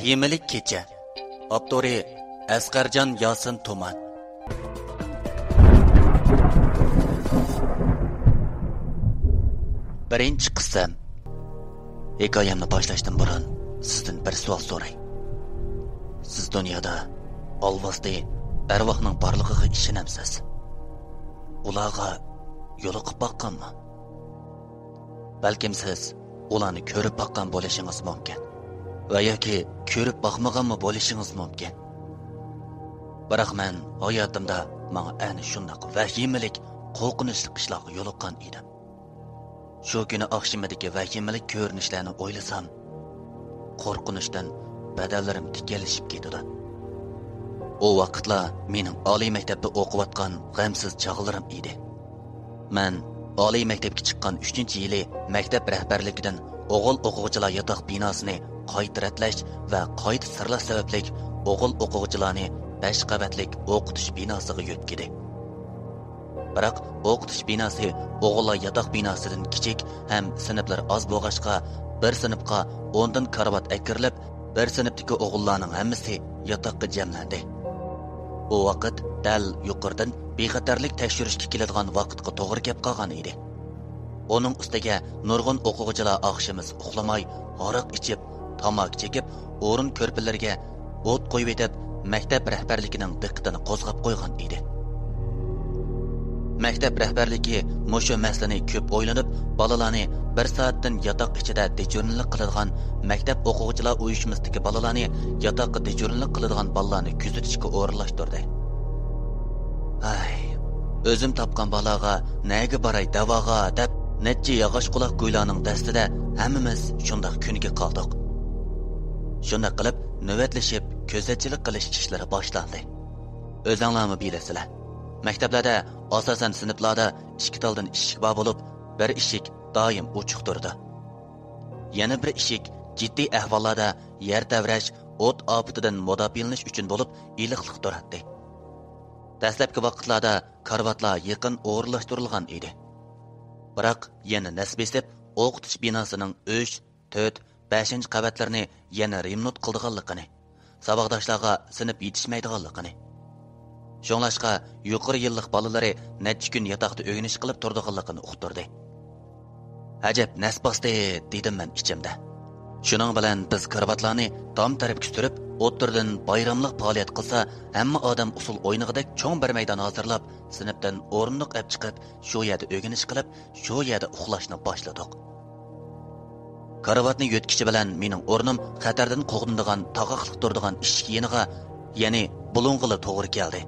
Vahimalik kecha. Avtori Asqarjon Yosin Tuman. Birinchi qism. Hikoyamni boshlashdan burun sizdan bir savol so'ray. Siz dunyoda olvosda arvohning borligiga ishonamsiz? Ularga yo'liqib boqqanmi? Balkim siz ularni ko'rib boqqan bo'lishingiz mumkin. Va yoki ko'rib boqmaganmi bo'lishingiz mumkin. Biroq men hayotimda menga ana shunday vahimalik, qo'rqinchli qishloqqa yo'liqqan edim. Shu kuni oqshimidagi vahimalik ko'rinishlarni o'ylasam, qo'rqinchdan badallarim tikalishib ketdi. O vaqtlar mening oliy maktabda o'qiyotgan g'amsiz chog'larim edi. Men oliy maktabga chiqqan 3-yili maktab rahbarligidan o'g'il o'quvchilar yotoq binosini qaytaratlash va qayta sirlash sababli o'g'il o'quvchilarni 5 qavatlik o'qitish binosiga yo'tkidi. Biroq o'qitish binosi o'g'illar yotoq binosidan kichik ham sinflar oz bo'lg'achqa bir sinfga 10 dan karvat akirilib, bir sinfdagi o'g'illarning hammasi yotoqqa jamlandi. O vaqt dal yuqoridan bexatarlik tekshirishga keladigan vaqtga to'g'ri kelib qolgan edi. Onun ustiga nurg'un o'quvchilar oqshimiz uxlamay, aroq ichib, tamak chekib, o'rin ko'rpalarga o't qo'yib etib, maktab rahbarligining diqqatini qo'zg'ab qo'ygan edi. Maktab rahbarligi mushu masalani ko'p o'ylanib, bolalarni 1 soatdan yotoq ichida dejurnlik qiladigan maktab o'quvchilar uyushmasidagi bolalarni yotoqqa dejurnlik qiladigan bolalarni kuzatishga o'rinlashtirdi. Ay, o'zim topgan bolaga nega baray davoga deb necha yog'och quloq go'ylarning dastida hammamiz shunday kunga qoldik. Shunday qilib navbatlashib ko'zatchilik qilish ishlari boshlandi. O'zinglarmi bilasizlar? Maktablarda asosan sinflarda 2 taldan eshik bor bo'lib, bir eshik doim ochiq turdi. Yana bir eshik jiddiy ahvollarda yer tavrash, o't ofatidan mudofialanish uchun bo'lib, iliqlik turadi. Dastlabki vaqtlarda karvatlar yaqin o'rinlashtirilgan edi. Biroq yana nasib etib, o'qitish binosining 3, 4, 5 qavatlarini yana remont qildiganligini, saboqdoshlarga sinf yetishmaydiganligini. Shunlashqa yuqori yillik bolalari necha kun yotoqda o'g'inish qilib turdiganligini uqtirdi. Ajab nasbasdi dedim men ichimda. Shuning bilan biz karvatlarni tom tarafga surib, o'tirdan bayramlik faoliyat qilsa, hamma odam usul o'ynagidek cho'ng bir maydon hozirlab, sinfdan o'rinliq olib chiqib, shu yerda o'g'inish qilib, shu yerda uxlashni boshladik. Karavatni yotkichi bilan mening o'rnim xatardan qo'g'indigan tog'oqliq turdigan eshik yeniga, ya'ni bulung'ili to'g'ri keldi.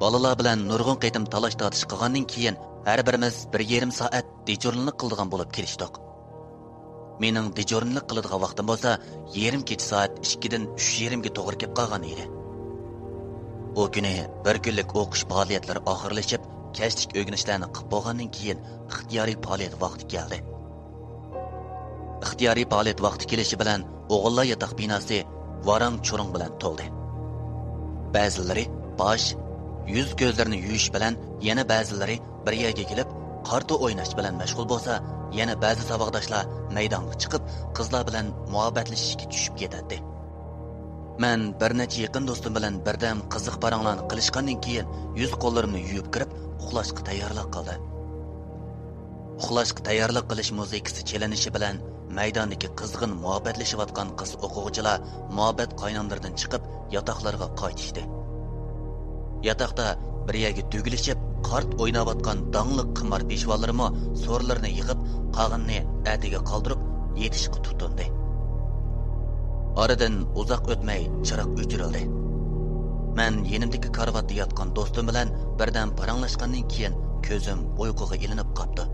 Bolalar bilan nurg'un qaytim talash tortish qilgandan keyin har birimiz 1,5 soat dejurnlik qildigan bo'lib kelishdik. Mening dejurnlik qiladigan vaqtim bo'lsa, yarim kecha soat 2 dan 3:30 ga to'g'ri kelib qolgan edi. O kuni bir kunlik o'qish faoliyatlari oxirlashib, kechlik o'rganishlarni qilib bo'lgandan keyin ixtiyoriy faoliyat vaqti keldi. Ixtiyoriy faoliyat vaqti kelishi bilan o'g'illar yotoq binosi varang churung bilan to'ldi. Ba'zilari bosh, yuz ko'zlarini yuvish bilan, yana ba'zilari bir yerga kelib, qarta o'ynash bilan mashg'ul bo'lsa, yana ba'zi saboqdoshlar maydonga chiqib, qizlar bilan muhabbatlashishga tushib ketadi. Men bir necha yaqin do'stim bilan birdam qiziq paranglarni qilishgandan keyin yuz qo'llarimni yuvib kirib, uxlashga tayyorlik qildim. Uxlashga tayyorlik qilish muzikasi chelinishi bilan maydondagi qizg'in muhabbatlashayotgan qiz o'quvchilar muhabbat qaynonlaridan chiqib, yotoqlarga qaytishdi. Yotoqda bir yerga tugilishib, qart o'ynayotgan danglik qimar peshvolarimi so'rlarni yig'ib, qog'inni atiga qoldirib, yetishga tutindi. Oradan uzoq o'tmay chiroq o'chirildi. Men yenimdagi karvatda yotgan do'stim bilan birdan paranglashgandan keyin ko'zim uyquga ilinib qopti.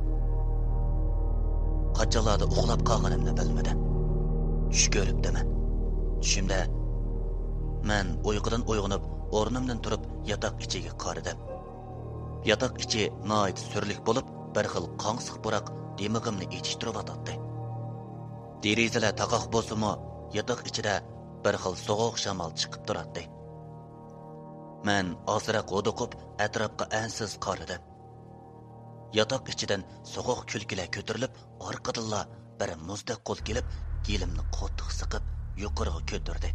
Qachonlarda uxlab qolganimni bilmadim. Tush ko'ribdiman. Tushimda men uyqudan uyg'onib, o'rnimdan turib yotoq ichiga qaradim. Yotoq ichi noit surlik bo'lib, bir xil qonsiq buraq demig'imni etishtirib atdi. Derazalar taqoq bo'lsa-mu, yotoq ichida bir xil sovuq shamol chiqib turadi. Men ozroq o'diqib, atrofga ansiz qaradim. Yotoq ichidan sovuq kulkilar ko'tarilib, orqadanla bir muzdaq qo'l kelib, yelimni qattiq siqib, yuqoriga ko'tardi.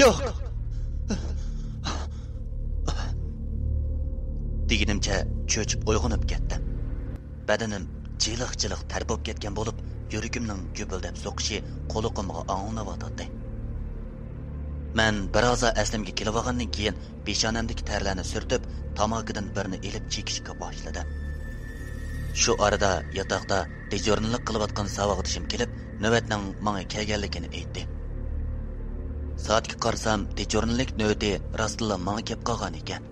Yo'q. Deganimcha cho'chib uyg'onib ketdim. Badanim jiliq-jiliq tarbib ketgan bo'lib, yuragimning gupildab so'qishi quloqimga anglanayotdi. Men biroz aslimga kelib olgandan keyin peshonamdagi tarlarni surtib, tomokidan birini elib chekishga boshladim. Shu orada yotoqda dejornilik qilayotgan savodishim kelib, navbatning menga kelganligini aytdi. Soatga qarasam, dejornilik navbati rostla menga kelib qolgan ekan.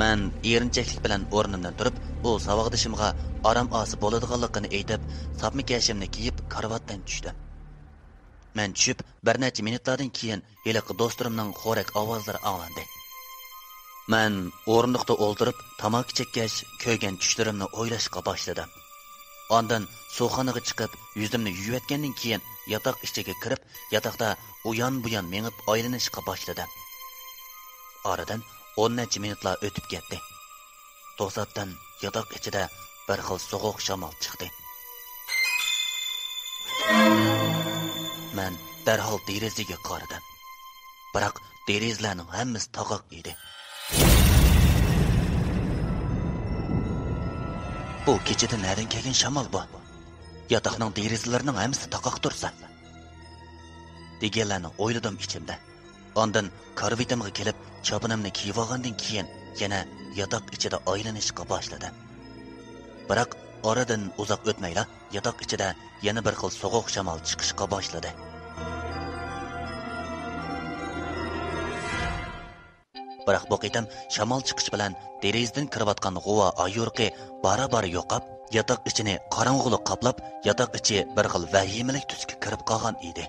Men erinchaklik bilan o'rnimdan turib, u savodishimga aram osi bo'ladiganligini aytib, sapmi kashimni kiyib karvatdan tushdim. Men tushib, bir necha minutlardan keyin heliqi do'stlarimning xo'rak ovozlari anglandi. Men o'rindiqda o'ltirib, tamaki chekkach, ko'ygan tushlarimni o'ylashga boshladim. Ondan suvxonaga chiqib, yuzimni yuvayotgandan keyin yotoq ichiga kirib, yotoqda uyon-buyon mengib aylanishga boshladim. Oradan 10 necha minutlar o'tib ketdi. To'satdan yotoq ichida bir xil sovuq shamol chiqdi. Men darhol derazaga qaradim. Biroq derazalarning hammasi taqoq edi. Bu kechada nereden kelgan shamol bu? Yotoqning derazalarining hammasi taqoq tursa. Deganlarni o'yladim ichimda. Ondan karvitimga kelib, chopinimni kiyib olgandan keyin yana yotoq ichida aylanishga boshladim. Biroq oradan uzoq o'tmayla yotoq ichida yana bir xil sovuq shamol chiqishga boshladi. Biroq bu qitam shamol chiqish bilan derazadan kirayotgan g'uva ayurqi bara-bara yo'qab, yotoq ichini qorong'ulik qoplab, yotoq ichi bir xil vahimalik tusga kirib qolgan edi.